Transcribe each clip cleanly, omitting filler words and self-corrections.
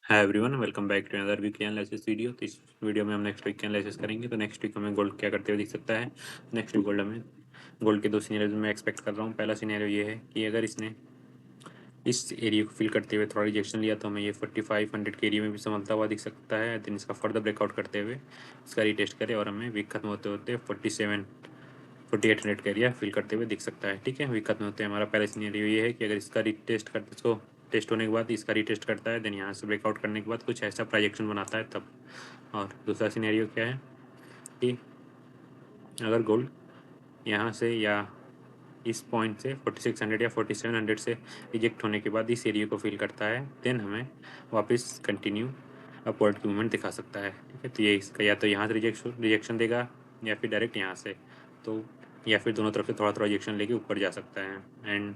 Hi everyone, welcome back to another week analysis video. तो इस video में हम नेक्स्ट वीक की एनालिसिस करेंगे। तो नेक्स्ट वीक हमें गोल्ड क्या करते हुए दिख सकता है। नेक्स्ट वीक गोल्ड के दो सिनेरियोज में एक्सपेक्ट कर रहा हूँ। पहला सिनेरियो ये है कि अगर इसने इस एरिया को फिल करते हुए थोड़ा रिजेक्शन लिया तो हमें ये 4500 के एरिया में भी संभलता हुआ दिख सकता है। देन इसका फर्दर ब्रेकआउट करते हुए इसका रीटेस्ट करे और हमें वीक खत्म होते होते 4800 का एरिया फिल करते हुए दिख सकता है। ठीक है, वीक खत्म होते हैं। हमारा पहला सिनेरियो ये है कि अगर इसका रीटेस्ट करते इसको टेस्ट होने के बाद इसका रीटेस्ट करता है, देन यहाँ से ब्रेकआउट करने के बाद कुछ ऐसा प्रोजेक्शन बनाता है तब। और दूसरा सिनेरियो क्या है कि अगर गोल्ड यहाँ से या इस पॉइंट से 4600 या 4700 से रिजेक्ट होने के बाद इस एरिया को फिल करता है, देन हमें वापस कंटिन्यू अपवर्ड की मूवमेंट दिखा सकता है। ठीक है, तो ये इसका या तो यहाँ से रिजेक्शन देगा या फिर डायरेक्ट यहाँ से, तो या फिर दोनों तरफ से थोड़ा थोड़ा रिजेक्शन लेके ऊपर जा सकता है। And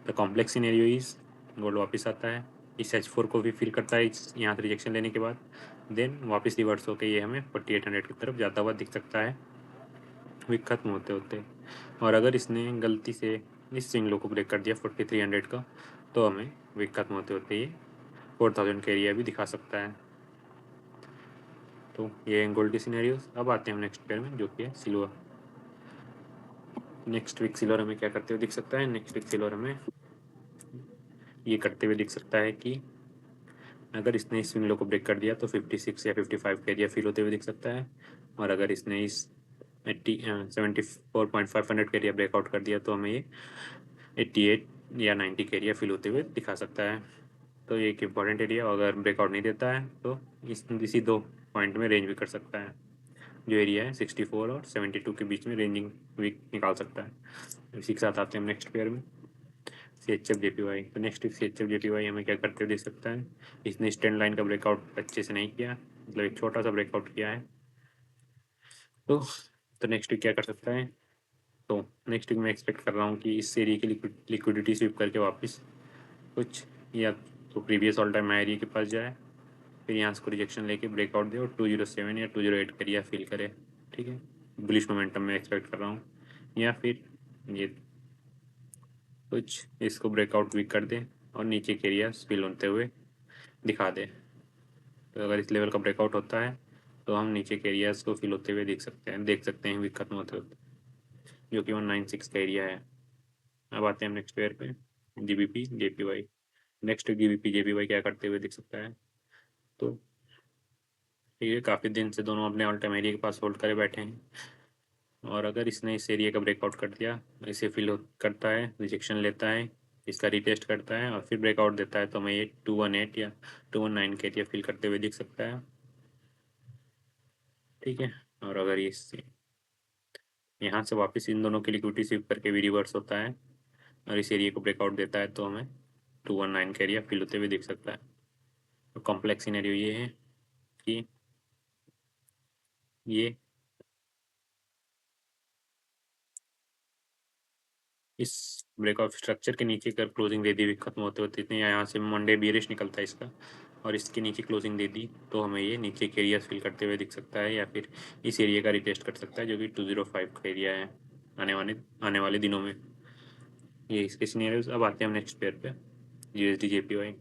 the complex scenario is gold वापस आता है, इस H4 को भी फिल करता है यहाँ से रिजेक्शन लेने के बाद, देन वापस रिवर्स होकर ये हमें 4800 की तरफ जाता हुआ दिख सकता है वीक खत्म होते होते। और अगर इसने गलती से इस स्विंग लो को ब्रेक कर दिया 4300 का, तो हमें वीक खत्म होते होते ये 4000 का एरिया भी दिखा सकता है। तो ये गोल्ड के सिनेरियोज। अब आते हैं हम नेक्स्ट पेयर में, जो कि है सिल्वर। नेक्स्ट वीक सिल्वर हमें क्या करते हुए दिख सकता है। नेक्स्ट वीक सिल्वर हमें ये करते हुए दिख सकता है कि अगर इसने इस स्विंग लो को ब्रेक कर दिया तो 56 या 55 का एरिया फिल होते हुए दिख सकता है। और अगर इसने इस 74.500 का एरिया ब्रेकआउट कर दिया तो हमें ये 88 या 90 का एरिया फिल होते हुए दिखा सकता है। तो ये एक इम्पॉर्टेंट एरिया, अगर ब्रेकआउट नहीं देता है तो इसी दो पॉइंट में रेंज भी कर सकता है। जो एरिया है 64 और 72 के बीच में रेंजिंग वीक निकाल सकता है। इसी के साथ आते हैं हम नेक्स्ट पेयर में, CHF-JPY। तो नेक्स्ट CHF-JPY हमें क्या करते हुए देख सकता है। इसने स्टैंड लाइन का ब्रेकआउट अच्छे से नहीं किया, मतलब एक छोटा सा ब्रेकआउट किया है। तो नेक्स्ट वीक क्या कर सकता है। तो नेक्स्ट वीक मैं एक्सपेक्ट कर रहा हूँ कि इस एरिया की लिक्विडिटी स्वीप करके वापस कुछ या तो प्रीवियस ऑल टाइम एरिया के पास जाए, फिर यहाँ से रिजेक्शन लेके ब्रेकआउट दे और 207 या 208 का एरिया फिल करे। ठीक है, बुलिश मोमेंटम में एक्सपेक्ट कर रहा हूँ। या फिर ये कुछ इसको ब्रेकआउट वीक कर दे और नीचे के एरिया फिल होते हुए दिखा दे। तो अगर इस लेवल का ब्रेकआउट होता है तो हम नीचे के एरियाज को फिल होते हुए देख सकते हैं वीक खत्म होते होते, जो कि 196 का एरिया है। अब आते हैं हम नेक्स्ट पेयर पे, GBP-JPY। नेक्स्ट GBP-JPY क्या करते हुए दिख सकता है। तो ये काफ़ी दिन से दोनों अपने ऑल टाइम एरिया के पास होल्ड करे बैठे हैं, और अगर इसने इस एरिया का ब्रेकआउट कर दिया, इसे फिल करता है, रिजेक्शन लेता है, इसका रीटेस्ट करता है और फिर ब्रेकआउट देता है, तो हमें ये 218 या 219 के एरिया फिल करते हुए दिख सकता है। ठीक है, और अगर ये यहाँ से वापस इन दोनों की लिक्विडिटी स्वीप करके भी रिवर्स होता है और इस एरिया को ब्रेकआउट देता है, तो हमें 219 का एरिया फिल होते हुए दिख सकता है। तो कॉम्प्लेक्स सिनेरियो ये है कि ये इस ब्रेकआउट स्ट्रक्चर के नीचे कर क्लोजिंग दे दी खत्म होते होते इतने, यहाँ से मंडे बियरिश निकलता है इसका, और इसके नीचे क्लोजिंग दे दी, तो हमें ये नीचे के एरिया फिल करते हुए दिख सकता है, या फिर इस एरिया का रिटेस्ट कर सकता है, जो कि 205 का एरिया है आने वाले दिनों में। ये इसके सिनेरियोज। अब आते हैं हम नेक्स्ट पेयर पे, USD-JPY।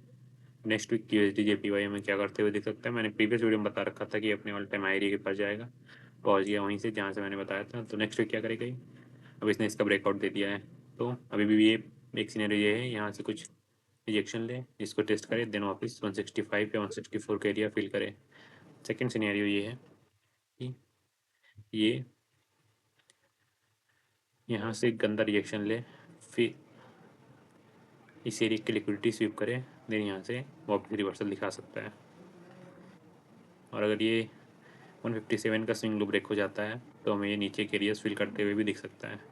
नेक्स्ट वीक USD-JPY हमें क्या करते हुए दिख सकता है। मैंने प्रीवियस वीडियो में बता रखा था कि अपने ऑल टाइम हाई एरिया के पास जाएगा, पहुंच गया वहीं से जहाँ से मैंने बताया था। तो नेक्स्ट वीक क्या करेगा ये, अब इसने इसका ब्रेकआउट दे दिया है, तो अभी भी ये एक सिनेरियो ये है, यहाँ से कुछ रिजेक्शन ले, इसको टेस्ट करे, देन वापस 165 या 164 का एरिया फिल करे। सेकंड सिनेरियो ये है कि ये यहाँ से गंदा रिजेक्शन ले, फिर इस एरिया की लिक्विडिटी स्वीप करे, देन यहाँ से वापस रिवर्सल दिखा सकता है। और अगर ये 157 का स्विंग लो ब्रेक हो जाता है तो हमें ये नीचे के एरियाज फिल करते हुए भी दिख सकता है।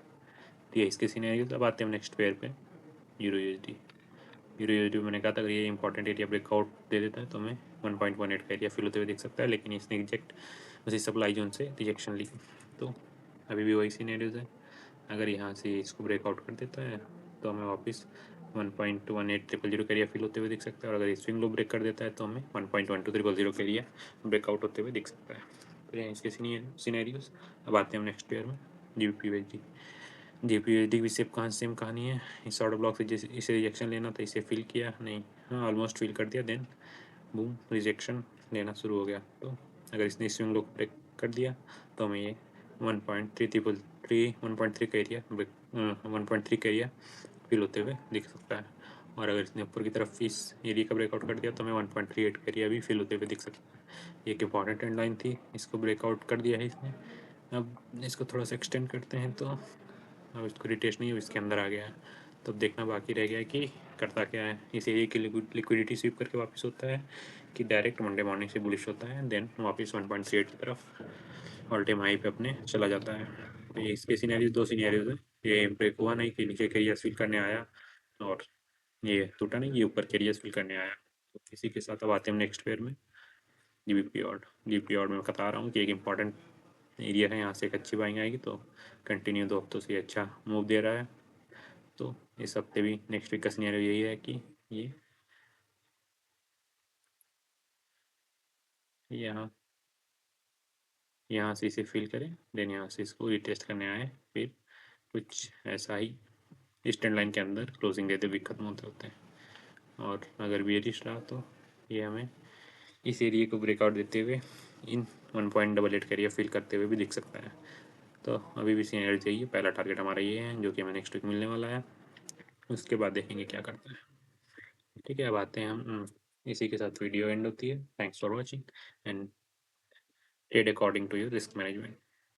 तो ये इसके सिनेरियोज। अब आते हैं हम नेक्स्ट पेयर पे, यूरो यूएसडी मैंने कहा था अगर ये इंपॉर्टेंट एरिया ब्रेकआउट दे देता है तो हमें 1.18 का एरिया फिल होते हुए दिख सकता है, लेकिन इसने एग्जैक्ट उसी सप्लाई जोन से रिजेक्शन ली। तो अभी भी वही सिनेरियोज है, अगर यहाँ से इसको ब्रेकआउट कर देता है तो हमें वापस 1.1800 का एरिया फिल होते हुए दिख सकता है, और अगर ये स्विंग लो ब्रेक कर देता है तो हमें 1.1200 का एरिया ब्रेकआउट होते हुए दिख सकता है। तो ये इसके सिनेरियोज। अब आते हैं हम नेक्स्ट पेयर में, GBP-USD भी सेम कहानी है। इस ऑर्डर ब्लॉक से जैसे इसे रिजेक्शन लेना था, इसे फिल किया नहीं, हाँ ऑलमोस्ट फिल कर दिया, देन बूम रिजेक्शन लेना शुरू हो गया। तो अगर इसने स्विंग लो ब्रेक कर दिया तो हमें ये 1.3 का एरिया 1.3 का एरिया फिल होते हुए दिख सकता है। और अगर इसने ऊपर की तरफ इस एरिया का ब्रेकआउट कर दिया तो हमें 1.38 का एरिया भी फिल होते हुए दिख सकता है। ये एक इंपॉर्टेंट ट्रेंड लाइन थी, इसको ब्रेकआउट कर दिया है इसने। अब इसको थोड़ा सा एक्सटेंड करते हैं तो अब इसको रिटेस्ट नहीं, इसके अंदर आ गया है। तो अब देखना बाकी रह गया है कि करता क्या है। इस एरिया की लिक्विडिटी स्वीप करके वापस होता है कि डायरेक्ट मंडे मॉर्निंग से बुलिश होता है, देन वापस 1.38 की तरफ ऑल टाइम हाई पे अपने चला जाता है। तो ये इसके सिनेरियोज, दो सिनेरियोज है। ये ब्रेक हुआ नहीं कि नीचे कैरियर फिल करने आया, और ये टूटा नहीं, ये ऊपर कैरियर फिल करने आया। तो इसी के साथ अब आते हैं नेक्स्ट पेयर में, जीबीपी और जीबीपी और मैं बता रहा हूँ कि एक इम्पॉर्टेंट एरिया है, यहाँ से एक अच्छी बाइंग आएगी। तो कंटिन्यू 2 हफ्तों से अच्छा मूव दे रहा है। तो इस हफ्ते भी नेक्स्ट वीक का सिनेरियो यही है कि ये यहाँ यहाँ से इसे फिल करें, देन यहाँ से इसको रिटेस्ट करने आए, फिर कुछ ऐसा ही इस ट्रेंड लाइन के अंदर क्लोजिंग देते वीक खत्म होते होते हैं। और अगर बेरिश रहा तो ये हमें इस एरिया को ब्रेकआउट देते हुए इन 1.88 का एरिया फिल करते हुए भी दिख सकता है। तो अभी भी सीनियर चाहिए, पहला टारगेट हमारा ये है जो कि हमें नेक्स्ट वीक मिलने वाला है। उसके बाद देखेंगे क्या करता है। ठीक है, अब आते हैं हम इसी के साथ वीडियो एंड होती है। Thanks for watching and trade according to your risk management.